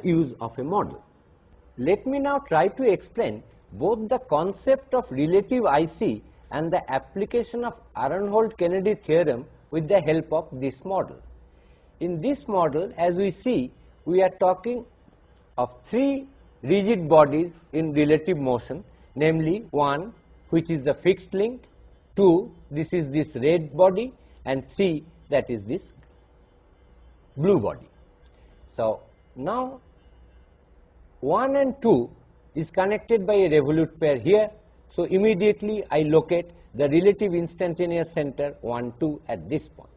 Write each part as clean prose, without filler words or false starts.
use of a model. Let me now try to explain both the concept of relative IC and the application of Aronhold-Kennedy theorem with the help of this model. In this model, as we see, we are talking of three rigid bodies in relative motion, namely one, which is the fixed link, two, this is this red body, and three, that is this blue body. So now 1 and 2 is connected by a revolute pair here, so immediately I locate the relative instantaneous center 1, 2 at this point.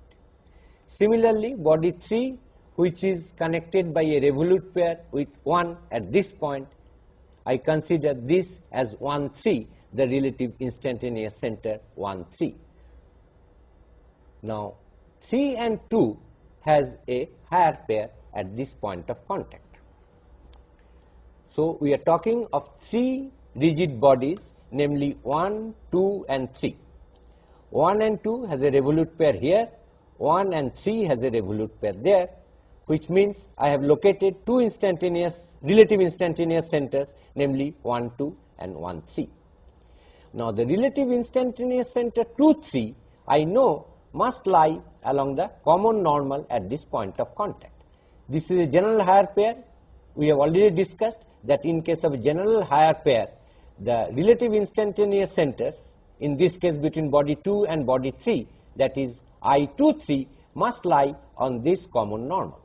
Similarly, body 3, which is connected by a revolute pair with 1 at this point, I consider this as 1, 3, the relative instantaneous center 1, 3. Now 3 and 2 has a higher pair at this point of contact. So we are talking of three rigid bodies, namely 1, 2 and 3. 1 and 2 has a revolute pair here, 1 and 3 has a revolute pair there, which means I have located two relative instantaneous centers, namely 1, 2 and 1, 3. Now the relative instantaneous center 2, 3, I know must lie along the common normal at this point of contact. This is a general higher pair. We have already discussed that in case of a general higher pair, the relative instantaneous centers, in this case between body 2 and body 3, that is I2, 3, must lie on this common normal.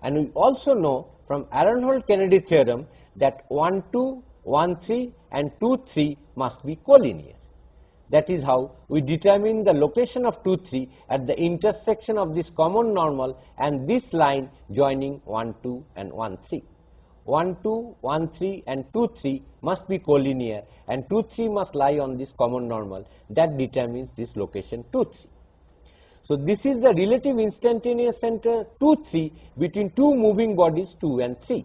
And we also know from Aronhold-Kennedy theorem that 1, 2, 1, 3 and 2, 3 must be collinear. That is how we determine the location of 2, 3 at the intersection of this common normal and this line joining 1, 2 and 1, 3. 1, 2, 1, 3 and 2, 3 must be collinear and 2, 3 must lie on this common normal. That determines this location 2, 3. So this is the relative instantaneous center 2, 3 between two moving bodies 2 and 3.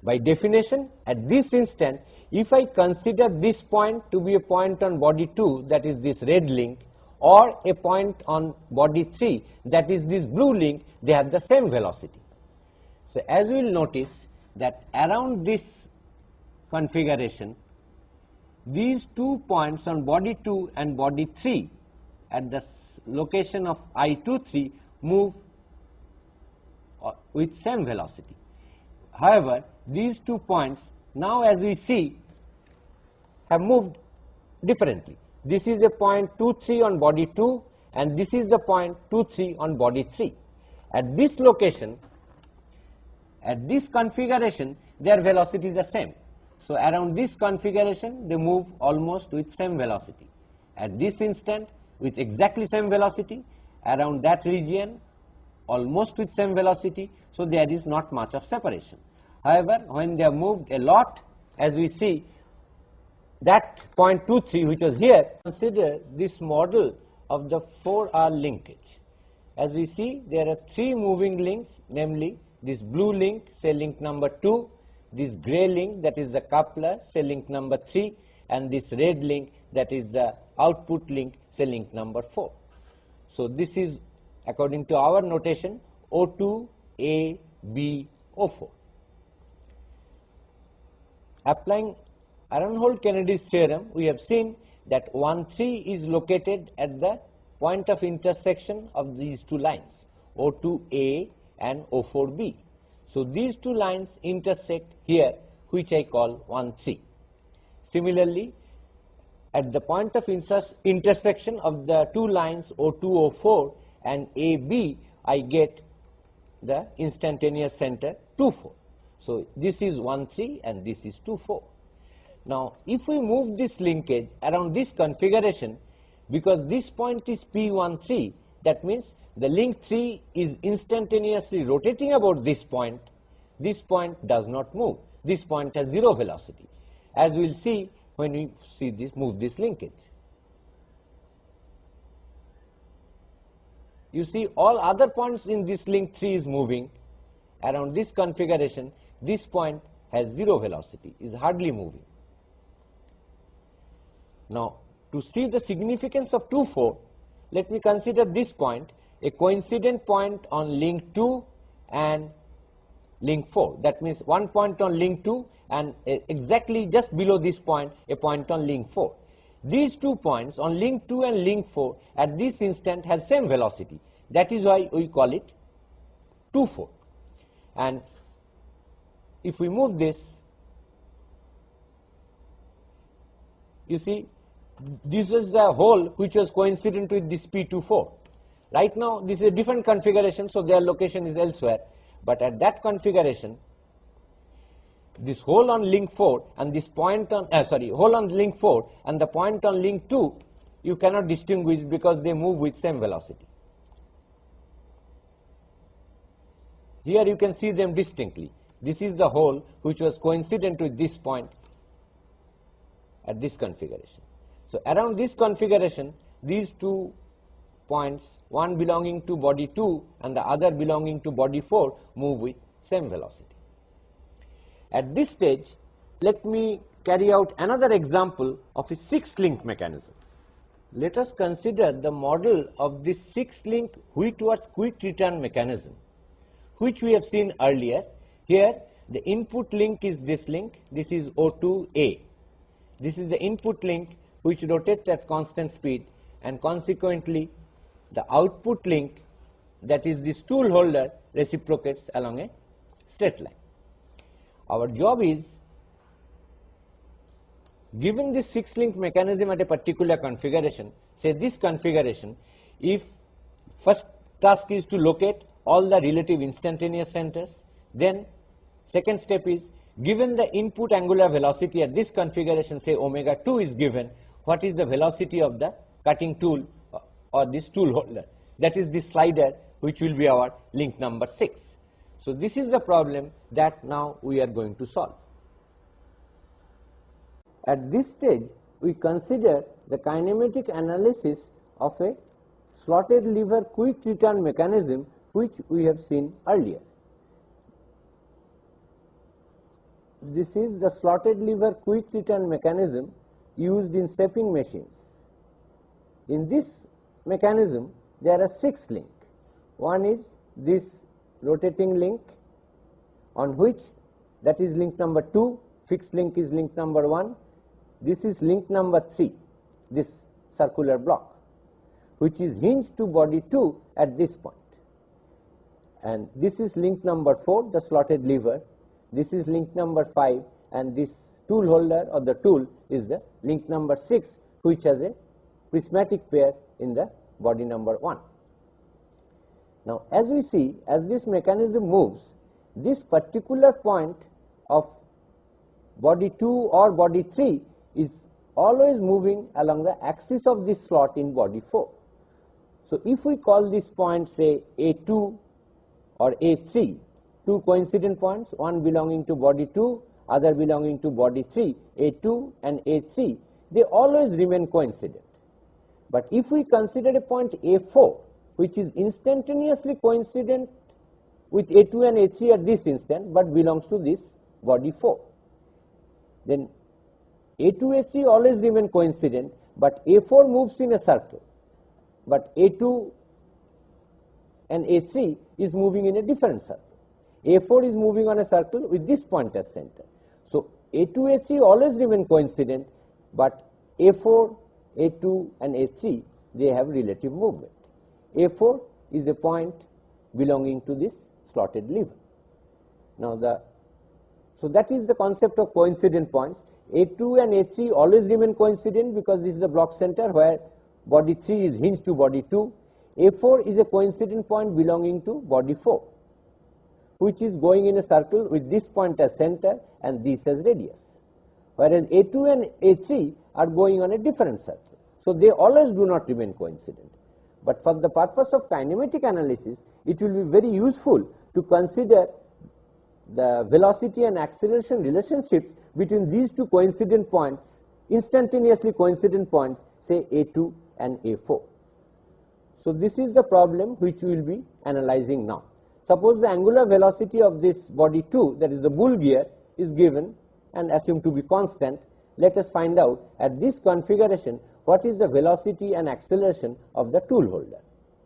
By definition, at this instant, if I consider this point to be a point on body 2, that is this red link, or a point on body 3, that is this blue link, they have the same velocity. So as we will notice that around this configuration, these 2 points on body 2 and body 3 at the location of I2, 3 move with same velocity. However, these 2 points now, as we see, have moved differently. This is a point 2, 3 on body 2 and this is the point 2, 3 on body 3. At this location, at this configuration, their velocity is the same. So around this configuration, they move almost with same velocity. At this instant, with exactly same velocity, around that region, almost with same velocity, so there is not much of separation. However, when they have moved a lot, as we see, that point 2, 3 which was here, consider this model of the 4R linkage. As we see, there are three moving links, namely this blue link, say link number 2, this gray link, that is the coupler, say link number 3, and this red link, that is the output link, say link number 4. So this is, according to our notation, O2, A, B, O4. Applying Aronhold-Kennedy's theorem, we have seen that 1, 3 is located at the point of intersection of these two lines, O2A and O4B. So these two lines intersect here, which I call 1, 3. Similarly, at the point of intersection of the two lines O2, O4 and AB, I get the instantaneous center 2, 4. So this is 1, 3 and this is 2, 4. Now if we move this linkage around this configuration, because this point is P1, 3, that means the link 3 is instantaneously rotating about this point does not move. This point has zero velocity, as we will see when we see this, move this linkage. You see all other points in this link 3 is moving. Around this configuration, this point has zero velocity, is hardly moving. Now to see the significance of 2, 4, let me consider this point, a coincident point on link 2 and link 4. That means one point on link 2 and exactly just below this point a point on link 4. These 2 points on link 2 and link 4 at this instant has same velocity. That is why we call it 2, 4. And if we move this, you see this is the hole which was coincident with this P24. Right now this is a different configuration, so their location is elsewhere, but at that configuration this hole on link 4 and this point on hole on link 4 and the point on link 2 you cannot distinguish because they move with same velocity. Here you can see them distinctly. This is the hole which was coincident with this point at this configuration. So around this configuration these 2 points, one belonging to body 2 and the other belonging to body 4, move with same velocity. At this stage, let me carry out another example of a 6-link mechanism. Let us consider the model of this 6-link Whitworth quick return mechanism, which we have seen earlier. Here the input link is this link, this is O2A. This is the input link which rotates at constant speed, and consequently the output link, that is this tool holder, reciprocates along a straight line. Our job is, given this 6-link mechanism at a particular configuration, say this configuration, if first task is to locate all the relative instantaneous centers, then second step is, given the input angular velocity at this configuration, say omega 2 is given, what is the velocity of the cutting tool or this tool holder? That is the slider, which will be our link number 6. So this is the problem that now we are going to solve. At this stage, we consider the kinematic analysis of a slotted lever quick return mechanism which we have seen earlier. This is the slotted lever quick return mechanism used in shaping machines. In this mechanism, there are 6 links. One is this rotating link on which, that is link number 2, fixed link is link number 1, this is link number 3, this circular block, which is hinged to body 2 at this point. And this is link number 4, the slotted lever, this is link number 5, and this tool holder or the tool is the link number 6, which has a prismatic pair in the body number 1. Now as we see, as this mechanism moves, this particular point of body 2 or body 3 is always moving along the axis of this slot in body 4. So if we call this point, say A2 or A3, 2 coincident points, one belonging to body 2, other belonging to body 3, A2 and A3, they always remain coincident. But if we consider a point A4, which is instantaneously coincident with A2 and A3 at this instant, but belongs to this body 4, then A2, A3 always remain coincident, but A4 moves in a circle, but A2 and A3 is moving in a different circle. A4 is moving on a circle with this point as center. So A2, A3 always remain coincident, but A4, A2 and A3, they have relative movement. A4 is a point belonging to this slotted lever. Now so that is the concept of coincident points. A2 and A3 always remain coincident because this is the block center where body 3 is hinged to body 2. A4 is a coincident point belonging to body 4, which is going in a circle with this point as center and this as radius, whereas A2 and A3 are going on a different circle. So they always do not remain coincident. But for the purpose of kinematic analysis, it will be very useful to consider the velocity and acceleration relationships between these 2 coincident points, instantaneously coincident points, say A2 and A4. So this is the problem which we will be analyzing now. Suppose the angular velocity of this body 2, that is the bull gear, is given and assumed to be constant. Let us find out at this configuration what is the velocity and acceleration of the tool holder.